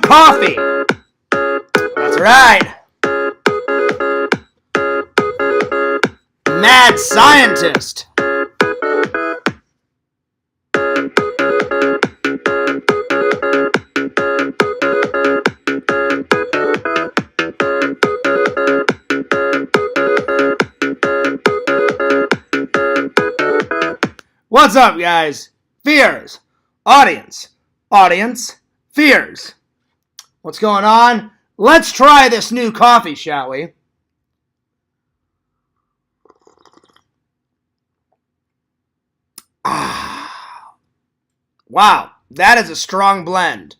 coffee. That's right. Mad scientist. What's up, guys? Fears. Audience. Fears. What's going on? Let's try this new coffee, shall we? Wow, that is a strong blend.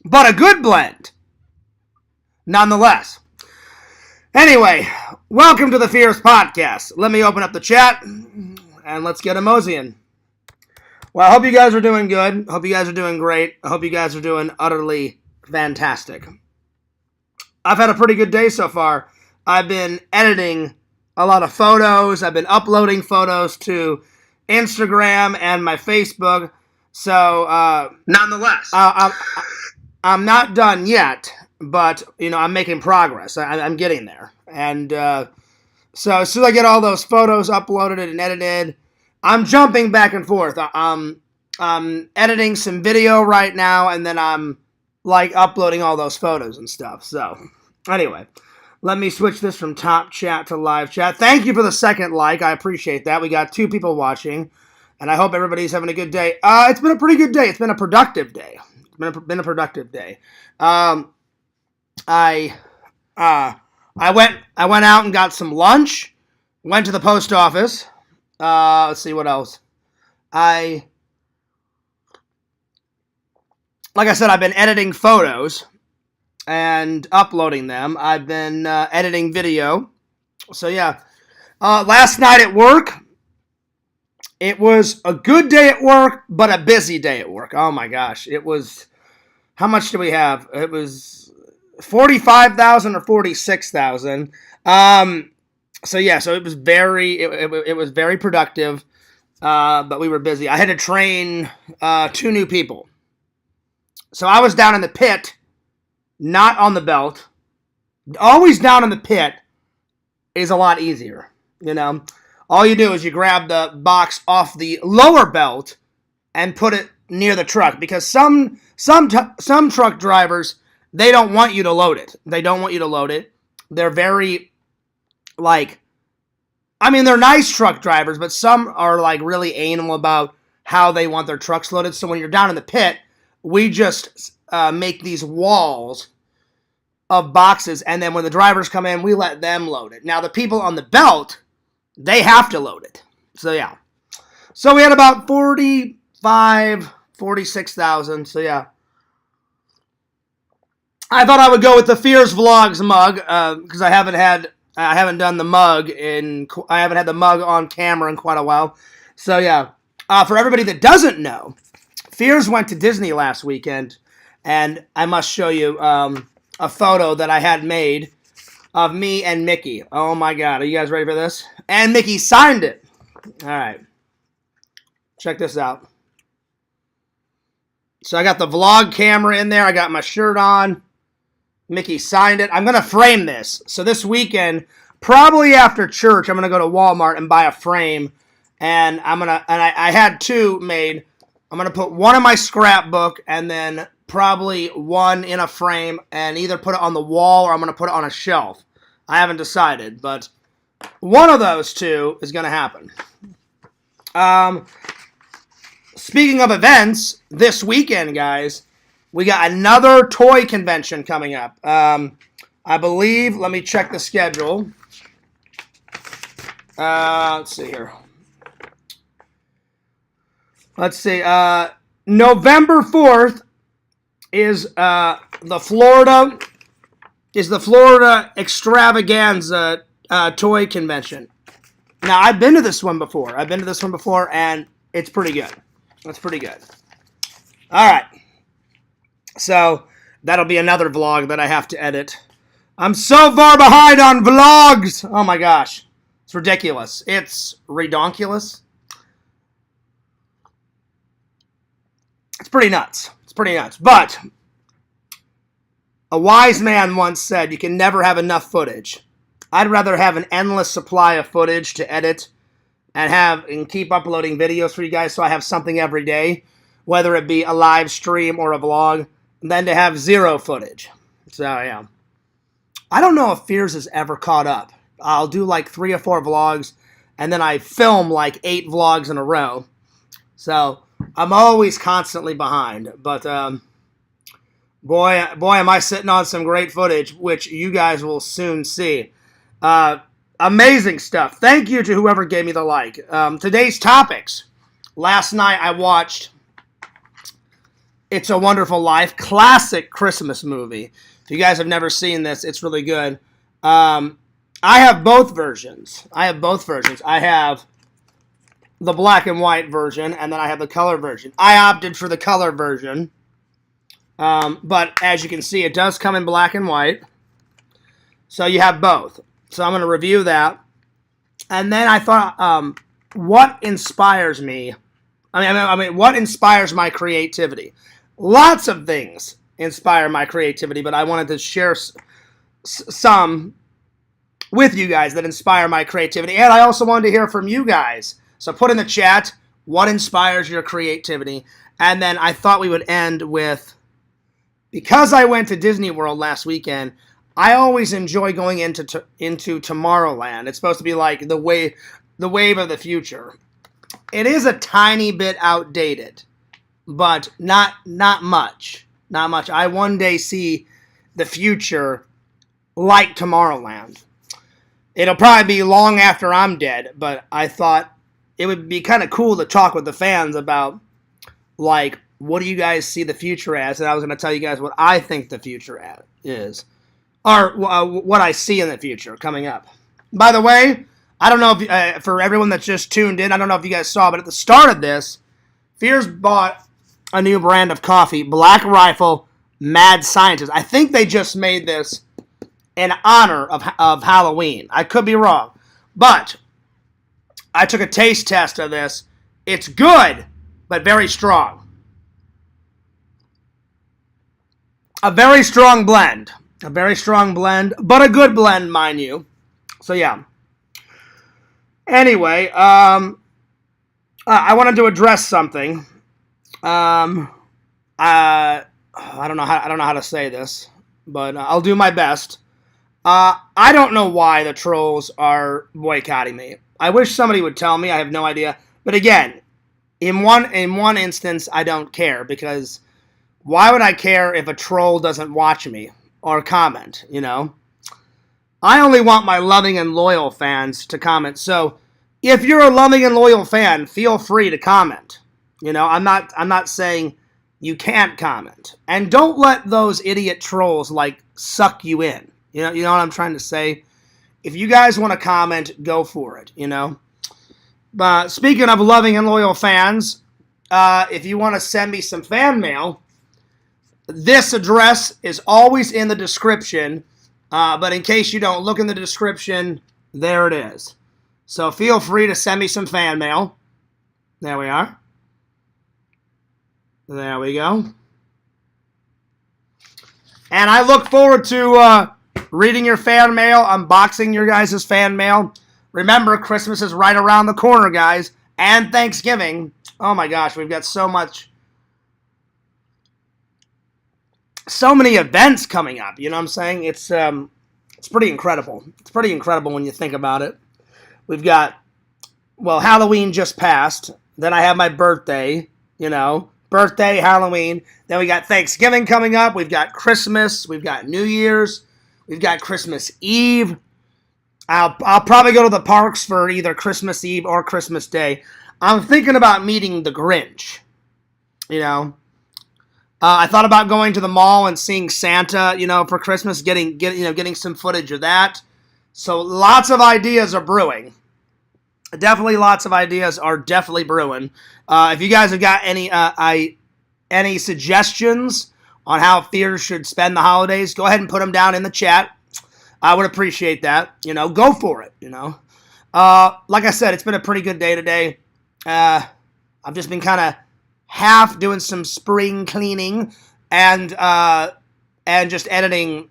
But a good blend. Nonetheless. Anyway, welcome to the Fears Podcast. Let me open up the chat, and let's get a moseying. Well, I hope you guys are doing good. Hope you guys are doing great. I hope you guys are doing utterly fantastic. I've had a pretty good day so far. I've been editing a lot of photos. I've been uploading photos to Instagram and my Facebook. So, nonetheless, I'm not done yet, but, I'm making progress. I'm getting there. And so as soon as I get all those photos uploaded and edited, I'm jumping back and forth. I'm editing some video right now, and then I'm, uploading all those photos and stuff. So, anyway, let me switch this from top chat to live chat. Thank you for the second like. I appreciate that. We got 2 people watching, and I hope everybody's having a good day. It's been a pretty good day. It's been a productive day. It's been a productive day. I went out and got some lunch. Went to the post office. Let's see what else. Like I said, I've been editing photos and uploading them. I've been editing video. So yeah. Last night at work, it was a good day at work, but a busy day at work. Oh my gosh. It was, how much do we have? It was 45,000 or 46,000. So yeah, so it was very productive, but we were busy. I had to train 2 new people. So I was down in the pit, not on the belt. Always down in the pit is a lot easier, All you do is you grab the box off the lower belt and put it near the truck, because some truck drivers, they don't want you to load it. They're very, they're nice truck drivers, but some are, really anal about how they want their trucks loaded. So when you're down in the pit, we just make these walls of boxes, and then when the drivers come in, we let them load it. Now, the people on the belt, they have to load it. So, yeah. So, we had about 46,000. So, yeah. I thought I would go with the Fears Vlogs mug, because I haven't had the mug on camera in quite a while. So yeah, for everybody that doesn't know, Fears went to Disney last weekend, and I must show you a photo that I had made of me and Mickey. Oh my God, are you guys ready for this? And Mickey signed it. All right, check this out. So I got the vlog camera in there. I got my shirt on. Mickey signed it. I'm going to frame this. So this weekend, probably after church, I'm going to go to Walmart and buy a frame. And I had 2 made. I'm going to put one in my scrapbook and then probably one in a frame and either put it on the wall or I'm going to put it on a shelf. I haven't decided, but one of those 2 is going to happen. Speaking of events, this weekend, guys, we got another toy convention coming up. I believe, let me check the schedule. Let's see here. Let's see. November 4th is the Florida Extravaganza toy convention. Now, I've been to this one before. And it's pretty good. All right. So, that'll be another vlog that I have to edit. I'm so far behind on vlogs! Oh my gosh. It's ridiculous. It's redonkulous. It's pretty nuts. But, A wise man once said, you can never have enough footage. I'd rather have an endless supply of footage to edit and keep uploading videos for you guys so I have something every day, whether it be a live stream or a vlog, than to have zero footage. So, yeah. I don't know if Fears has ever caught up. I'll do like 3 or 4 vlogs, and then I film like 8 vlogs in a row. So, I'm always constantly behind. But, boy, am I sitting on some great footage, which you guys will soon see. Amazing stuff. Thank you to whoever gave me the like. Today's topics. Last night I watched It's a Wonderful Life, classic Christmas movie. If you guys have never seen this, it's really good. I have both versions. I have the black and white version, and then I have the color version. I opted for the color version. But as you can see, it does come in black and white. So you have both. So I'm going to review that. And then I thought, what inspires me? I mean, what inspires my creativity? Lots of things inspire my creativity, but I wanted to share some with you guys that inspire my creativity. And I also wanted to hear from you guys. So put in the chat, what inspires your creativity? And then I thought we would end with, because I went to Disney World last weekend, I always enjoy going into Tomorrowland. It's supposed to be like the wave of the future. It is a tiny bit outdated, but not much. Not much. I one day see the future like Tomorrowland. It'll probably be long after I'm dead, but I thought it would be kind of cool to talk with the fans about, like, what do you guys see the future as? And I was going to tell you guys what I think the future is. Or what I see in the future coming up. By the way, I don't know if for everyone that's just tuned in, I don't know if you guys saw, but at the start of this, Fears bought a new brand of coffee, Black Rifle Mad Scientist. I think they just made this in honor of Halloween. I could be wrong. But I took a taste test of this. It's good, but very strong. A very strong blend. A very strong blend, but a good blend, mind you. So, yeah. Anyway, I wanted to address something. I don't know how to say this, but I'll do my best. I don't know why the trolls are boycotting me. I wish somebody would tell me. I have no idea. But again, in one instance, I don't care, because why would I care if a troll doesn't watch me or comment, you know? I only want my loving and loyal fans to comment. So if you're a loving and loyal fan, feel free to comment. You know, I'm not saying you can't comment. And don't let those idiot trolls, like, suck you in. You know what I'm trying to say? If you guys want to comment, go for it, you know? But speaking of loving and loyal fans, if you want to send me some fan mail, this address is always in the description, but in case you don't look in the description, there it is. So feel free to send me some fan mail. There we are. There we go. And I look forward to reading your fan mail, unboxing your guys' fan mail. Remember, Christmas is right around the corner, guys, and Thanksgiving. Oh my gosh, we've got so many events coming up, you know what I'm saying? It's pretty incredible. It's pretty incredible when you think about it. We've got, well, Halloween just passed. Then I have my birthday, you know, Halloween. Then we got Thanksgiving coming up. We've got Christmas. We've got New Year's. We've got Christmas Eve. I'll probably go to the parks for either Christmas Eve or Christmas Day. I'm thinking about meeting the Grinch, you know. I thought about going to the mall and seeing Santa, you know, for Christmas, getting some footage of that. So lots of ideas are brewing. Definitely lots of ideas are definitely brewing. If you guys have got any suggestions on how Fears should spend the holidays, go ahead and put them down in the chat. I would appreciate that. You know, go for it, you know. Like I said, it's been a pretty good day today. I've just been kind of half doing some spring cleaning and and just editing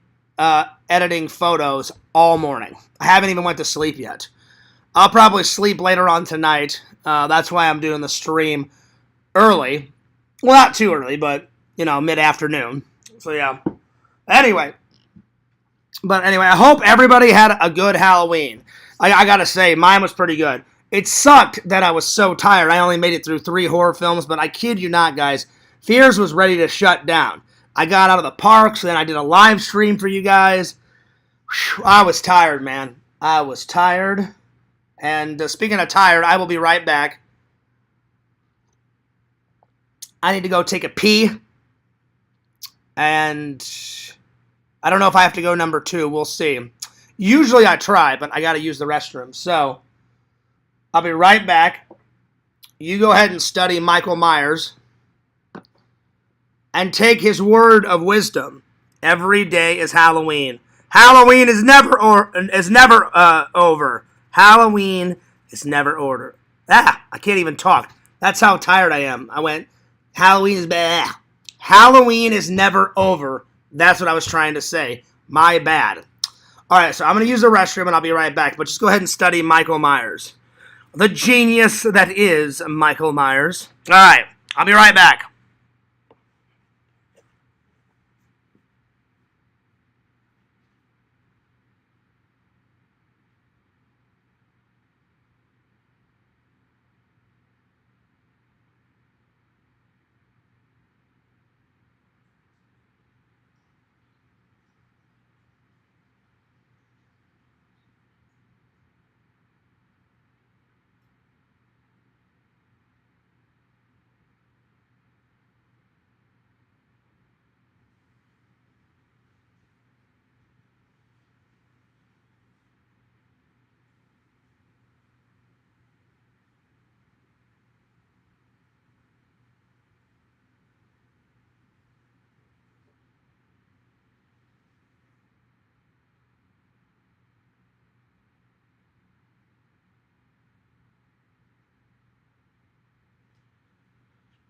photos all morning. I haven't even went to sleep yet. I'll probably sleep later on tonight. That's why I'm doing the stream early. Well, not too early, but, mid-afternoon. So, yeah. Anyway, I hope everybody had a good Halloween. I gotta say, mine was pretty good. It sucked that I was so tired. I only made it through 3 horror films, but I kid you not, guys. Fears was ready to shut down. I got out of the parks, then I did a live stream for you guys. Whew, I was tired, man. I was tired. And speaking of tired, I will be right back. I need to go take a pee. And I don't know if I have to go number 2. We'll see. Usually I try, but I got to use the restroom. So I'll be right back. You go ahead and study Michael Myers and take his word of wisdom. Every day is Halloween. Halloween is never over. Halloween is never over. I can't even talk. That's how tired I am. I went, Halloween is bad. Halloween is never over. That's what I was trying to say. My bad. All right, so I'm going to use the restroom and I'll be right back. But just go ahead and study Michael Myers. The genius that is Michael Myers. All right, I'll be right back.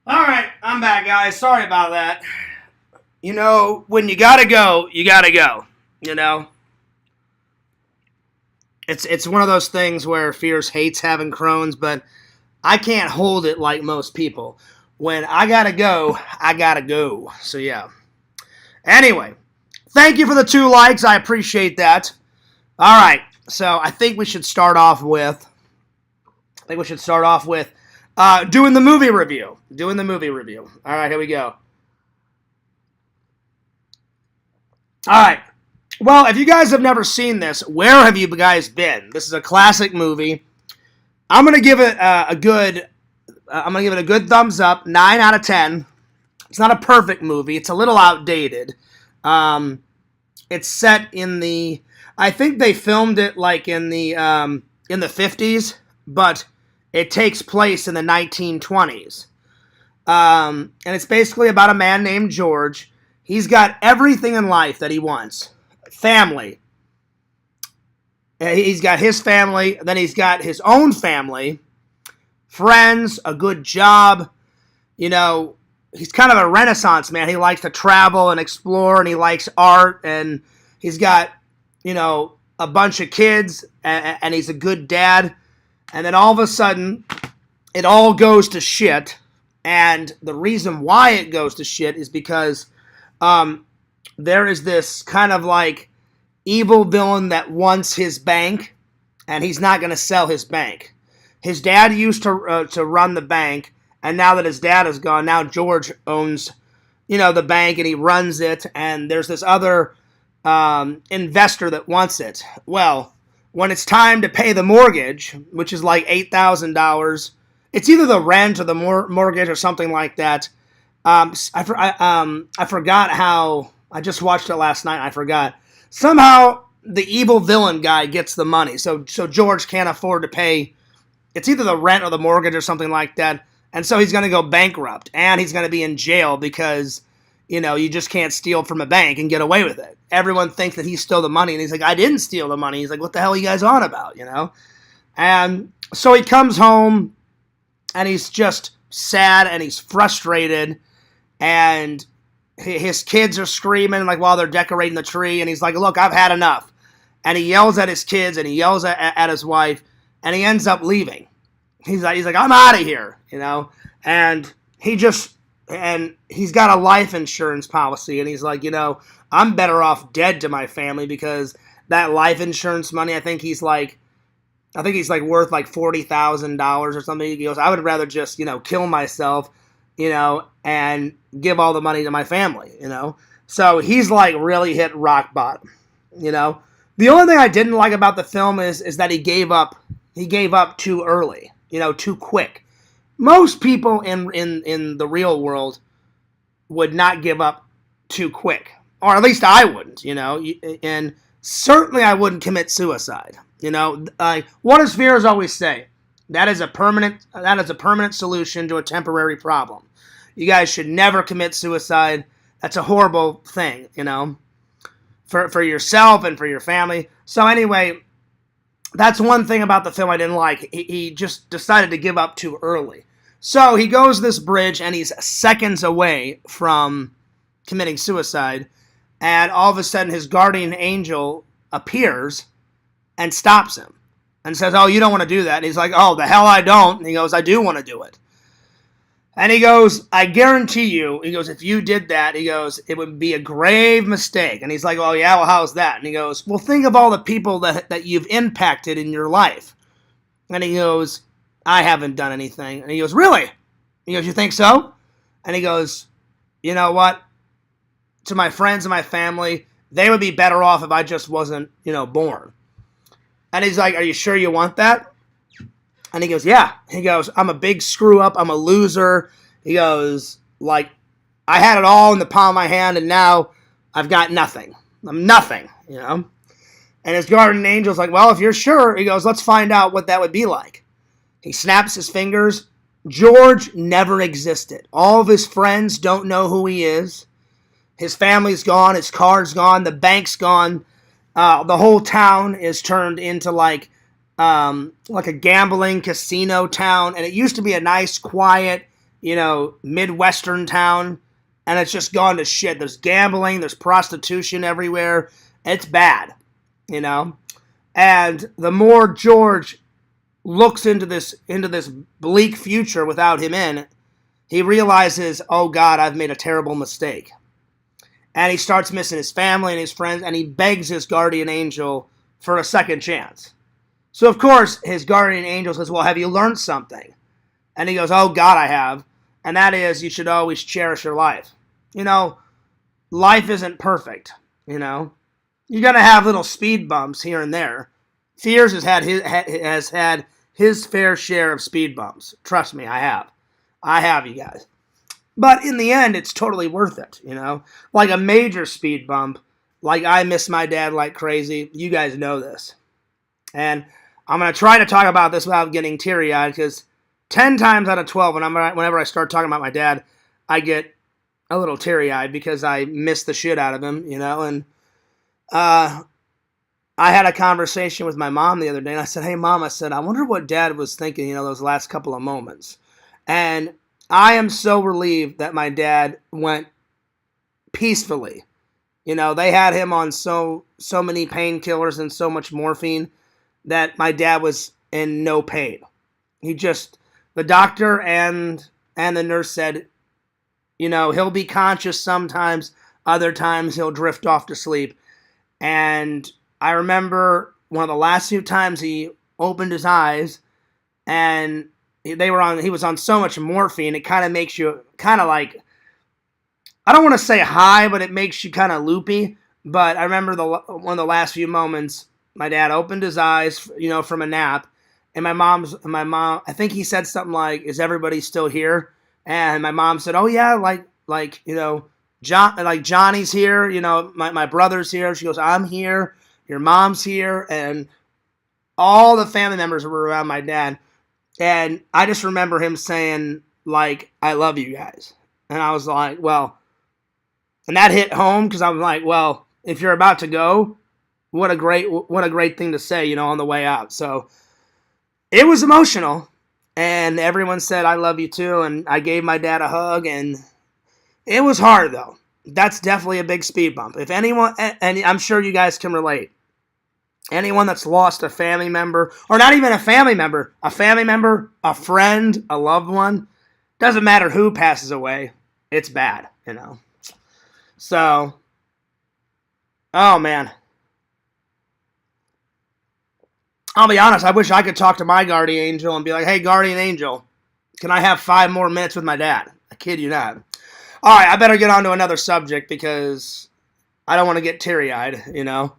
All right, I'm back, guys. Sorry about that. When you gotta go, you gotta go. It's one of those things where Fierce hates having Crohn's, but I can't hold it like most people. When I gotta go, I gotta go. So yeah. Anyway, thank you for the 2 likes. I appreciate that. All right, so I think we should start off with. Doing the movie review. All right, here we go. All right. Well, if you guys have never seen this, where have you guys been? This is a classic movie. I'm gonna give it a good thumbs up, 9 out of 10. It's not a perfect movie. It's a little outdated. It's set in the. I think they filmed it like in the 50s, but it takes place in the 1920s. And it's basically about a man named George. He's got everything in life that he wants. Family. He's got his family. Then he's got his own family. Friends. A good job. He's kind of a Renaissance man. He likes to travel and explore, and he likes art. And he's got, a bunch of kids. And he's a good dad. And then all of a sudden, it all goes to shit. And the reason why it goes to shit is because there is this kind of like evil villain that wants his bank, and he's not going to sell his bank. His dad used to run the bank, and now that his dad is gone, now George owns, the bank, and he runs it. And there's this other investor that wants it. Well, when it's time to pay the mortgage, which is like $8,000, it's either the rent or the mortgage or something like that. I forgot how. I just watched it last night. I forgot. Somehow the evil villain guy gets the money, so George can't afford to pay. It's either the rent or the mortgage or something like that, and so he's going to go bankrupt, and he's going to be in jail because you just can't steal from a bank and get away with it. Everyone thinks that he stole the money, and he's like, I didn't steal the money. He's like, what the hell are you guys on about, And so he comes home, and he's just sad, and he's frustrated, and his kids are screaming like while they're decorating the tree, and he's like, look, I've had enough. And he yells at his kids and he yells at his wife, and he ends up leaving. He's like, I'm out of here, and he's got a life insurance policy, and he's like, I'm better off dead to my family, because that life insurance money, I think he's like worth like $40,000 or something. He goes, I would rather just, kill myself, and give all the money to my family, So he's like really hit rock bottom, The only thing I didn't like about the film is that he gave up too early, too quick. Most people in the real world would not give up too quick, or at least I wouldn't, and certainly I wouldn't commit suicide. What does Fears always say? That is a permanent solution to a temporary problem. You guys should never commit suicide. That's a horrible thing, for yourself and for your family. So anyway, that's one thing about the film I didn't like. He just decided to give up too early. So he goes this bridge, and he's seconds away from committing suicide, and all of a sudden his guardian angel appears and stops him and says, oh, you don't want to do that. And he's like, oh, the hell I don't. And he goes, I do want to do it. And he goes, I guarantee you, he goes, if you did that, he goes, it would be a grave mistake. And he's like, oh, yeah, well, how's that? And he goes, well, think of all the people that you've impacted in your life. And he goes, I haven't done anything. And he goes, really? He goes, you think so? And he goes, you know what? To my friends and my family, they would be better off if I just wasn't, born. And he's like, are you sure you want that? And he goes, yeah. He goes, I'm a big screw up. I'm a loser. He goes, like, I had it all in the palm of my hand, and now I've got nothing. I'm nothing, And his guardian angel's like, well, if you're sure, he goes, let's find out what that would be like. He snaps his fingers. George never existed. All of his friends don't know who he is. His family's gone. His car's gone. The bank's gone. The whole town is turned into like a gambling casino town, and it used to be a nice, quiet, Midwestern town, and it's just gone to shit. There's gambling, there's prostitution everywhere. It's bad, And the more George looks into this bleak future without him in, he realizes, oh God, I've made a terrible mistake. And he starts missing his family and his friends, and he begs his guardian angel for a second chance. So, of course, his guardian angel says, well, have you learned something? And he goes, oh, God, I have. And that is, you should always cherish your life. Life isn't perfect, You're going to have little speed bumps here and there. Fears has had his fair share of speed bumps. Trust me, I have. I have, you guys. But in the end, it's totally worth it, Like a major speed bump, like I miss my dad like crazy. You guys know this. And I'm going to try to talk about this without getting teary-eyed, because 10 times out of 12, whenever I start talking about my dad, I get a little teary-eyed because I miss the shit out of him, And I had a conversation with my mom the other day, and I said, hey, Mom, I wonder what Dad was thinking, those last couple of moments. And I am so relieved that my dad went peacefully. They had him on so many painkillers and so much morphine that my dad was in no pain. The doctor and the nurse said, he'll be conscious sometimes, other times he'll drift off to sleep. And I remember one of the last few times he opened his eyes, and he was on so much morphine, it kind of makes you kind of like, I don't want to say high, but it makes you kind of loopy. But I remember one of the last few moments, my dad opened his eyes, from a nap, and my mom, I think he said something like, is everybody still here? And my mom said, oh yeah, Johnny's here, my brother's here. She goes, I'm here, your mom's here, and all the family members were around my dad. And I just remember him saying, like, I love you guys. And I was like, well, and that hit home, because I was like, well, if you're about to go, what a great thing to say, on the way out. So it was emotional, and everyone said, I love you too. And I gave my dad a hug, and it was hard though. that's definitely a big speed bump. If anyone, and I'm sure you guys can relate, anyone that's lost a family member, or not even a family member, a friend, a loved one, doesn't matter who passes away, it's bad, you know. So, oh man. I'll be honest, I wish I could talk to my guardian angel and be like, hey, guardian angel, can I have 5 more minutes with my dad? I kid you not. All right, I better get on to another subject because I don't want to get teary-eyed, you know,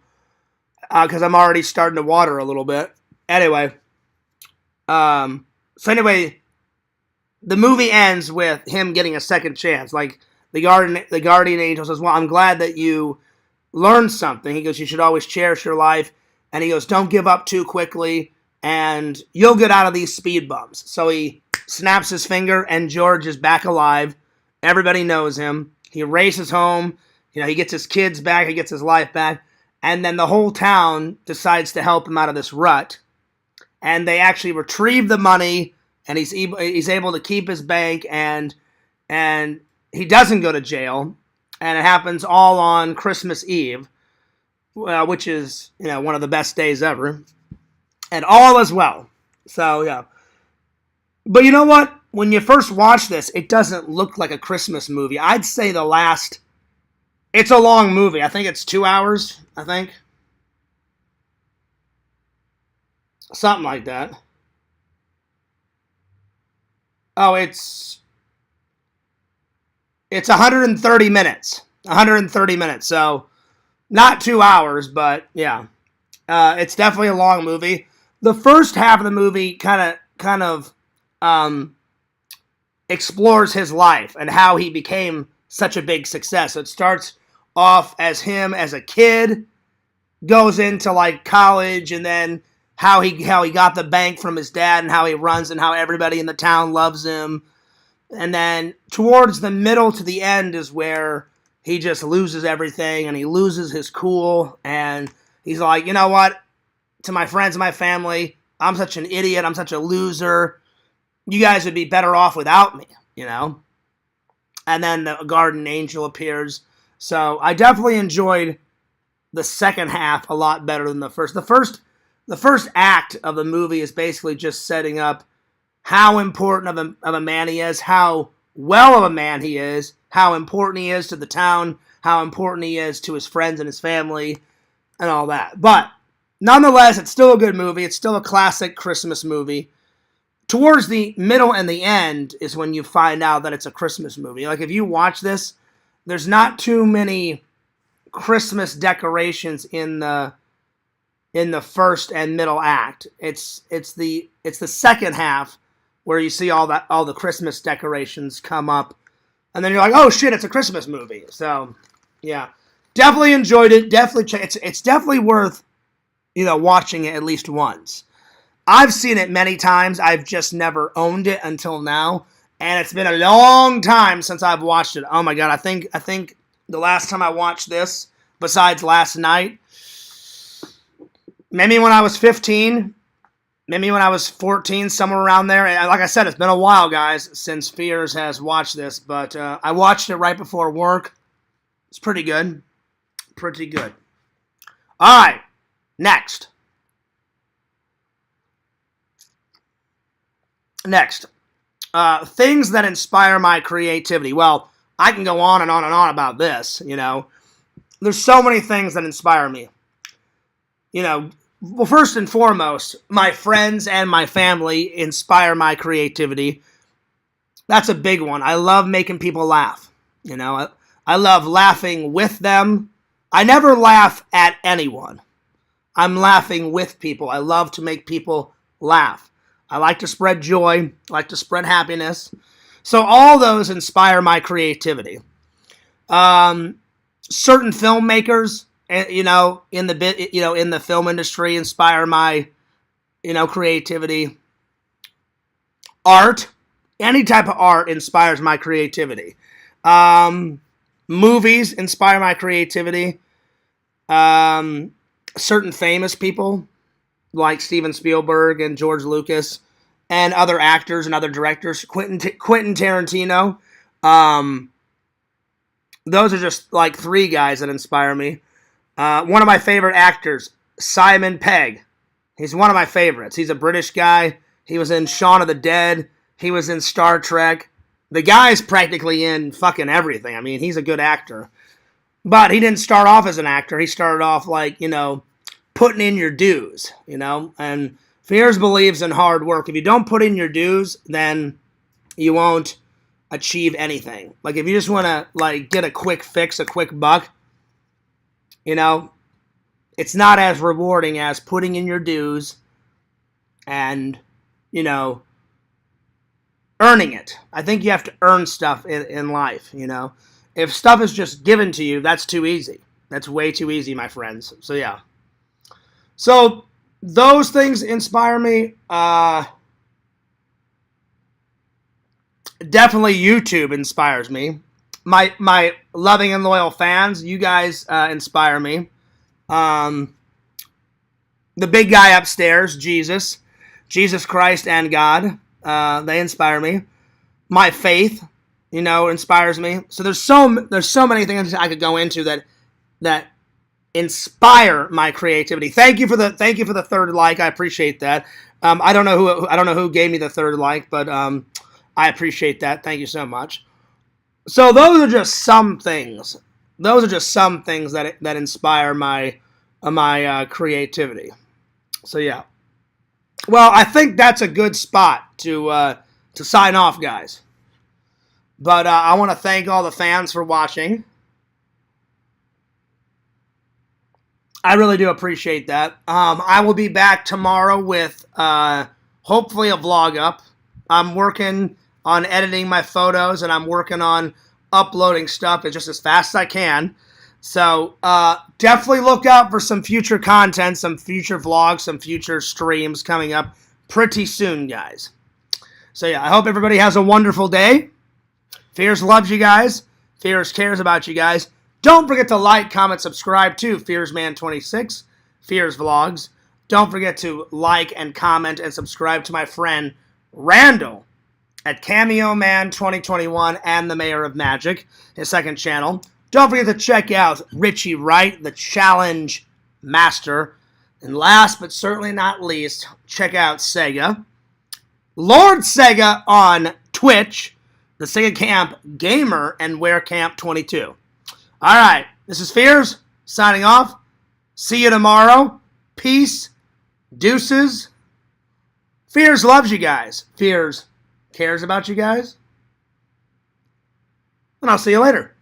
because I'm already starting to water a little bit. Anyway, so anyway, the movie ends with him getting a second chance. Like, the guardian angel says, well, I'm glad that you learned something. He goes, you should always cherish your life. And he goes, don't give up too quickly, and you'll get out of these speed bumps. So he snaps his finger, and George is back alive. Everybody knows him. He races home. You know, he gets his kids back. He gets his life back. And then the whole town decides to help him out of this rut. And they actually retrieve the money, and he's able to keep his bank, and he doesn't go to jail. And it happens all on Christmas Eve, which is, you know, one of the best days ever. And all is well. So, yeah. But you know what? When you first watch this, it doesn't look like a Christmas movie. I'd say it's a long movie. I think it's 2 hours, I think. Something like that. Oh, it's 130 minutes. 130 minutes. So, not 2 hours, but yeah. It's definitely a long movie. The first half of the movie kind of explores his life and how he became such a big success. So it starts off as him as a kid, goes into like college, and then how he got the bank from his dad and how he runs and how everybody in the town loves him. And then towards the middle to the end is where he just loses everything and he loses his cool, and he's like, you know what? To my friends and my family, I'm such an idiot. I'm such a loser. You guys would be better off without me, you know? And then the guardian angel appears. So I definitely enjoyed the second half a lot better than the first. The first act of the movie is basically just setting up how important of a man he is, how well of a man he is, how important he is to the town, how important he is to his friends and his family, and all that. But nonetheless, it's still a good movie. It's still a classic Christmas movie. Towards the middle and the end is when you find out that it's a Christmas movie. Like, if you watch this, there's not too many Christmas decorations in the first and middle act. It's the second half where you see all the Christmas decorations come up, and then you're like, oh shit, it's a Christmas movie. So yeah, definitely enjoyed it. Definitely, it's definitely worth, you know, watching it at least once. I've seen it many times. I've just never owned it until now, and it's been a long time since I've watched it. Oh my god, I think the last time I watched this, besides last night, maybe when I was 15, maybe when I was 14, somewhere around there. And like I said, it's been a while, guys, since Fears has watched this, but I watched it right before work. It's pretty good. Pretty good. All right, next. Things that inspire my creativity. Well, I can go on and on and on about this, you know. There's so many things that inspire me. You know, well, first and foremost, my friends and my family inspire my creativity. That's a big one. I love making people laugh. You know, I love laughing with them. I never laugh at anyone. I'm laughing with people. I love to make people laugh. I like to spread joy. I like to spread happiness. So all those inspire my creativity. Certain filmmakers, you know, in the film industry, inspire my, you know, creativity. Art, any type of art inspires my creativity. Movies inspire my creativity. Certain famous people like Steven Spielberg and George Lucas and other actors and other directors, Quentin Tarantino. those are just like 3 guys that inspire me. One of my favorite actors, Simon Pegg. He's one of my favorites. He's a British guy. He was in Shaun of the Dead. He was in Star Trek. The guy's practically in fucking everything. I mean, he's a good actor. But he didn't start off as an actor. He started off like, putting in your dues, And Fears believes in hard work. If you don't put in your dues, then you won't achieve anything. Like, if you just want to, like, get a quick fix, a quick buck, it's not as rewarding as putting in your dues and, earning it. I think you have to earn stuff in life, If stuff is just given to you, that's too easy. That's way too easy, my friends. So, yeah. So, those things inspire me. Definitely YouTube inspires me. My loving and loyal fans, you guys inspire me. The big guy upstairs, Jesus Christ and God, they inspire me. My faith, inspires me. So there's so many things I could go into that inspire my creativity. Thank you for the 3rd like. I appreciate that. I don't know who gave me the 3rd like, but I appreciate that. Thank you so much. So those are just some things. That inspire my creativity. So yeah. Well, I think that's a good spot to sign off, guys. But I want to thank all the fans for watching. I really do appreciate that. I will be back tomorrow with hopefully a vlog up. I'm working on editing my photos, and I'm working on uploading stuff just as fast as I can. So definitely look out for some future content, some future vlogs, some future streams coming up pretty soon, guys. So yeah, I hope everybody has a wonderful day. Fears loves you guys. Fears cares about you guys. Don't forget to like, comment, subscribe to FearsMan26, Fears Vlogs. Don't forget to like and comment and subscribe to my friend Randall at Cameo Man 2021 and the Mayor of Magic, his 2nd channel. Don't forget to check out Richie Wright, the Challenge Master. And last but certainly not least, check out Sega. Lord Sega on Twitch, the Sega Camp Gamer, and WearCamp 22. All right, this is Fears, signing off. See you tomorrow. Peace. Deuces. Fears loves you guys. Fears cares about you guys. And I'll see you later.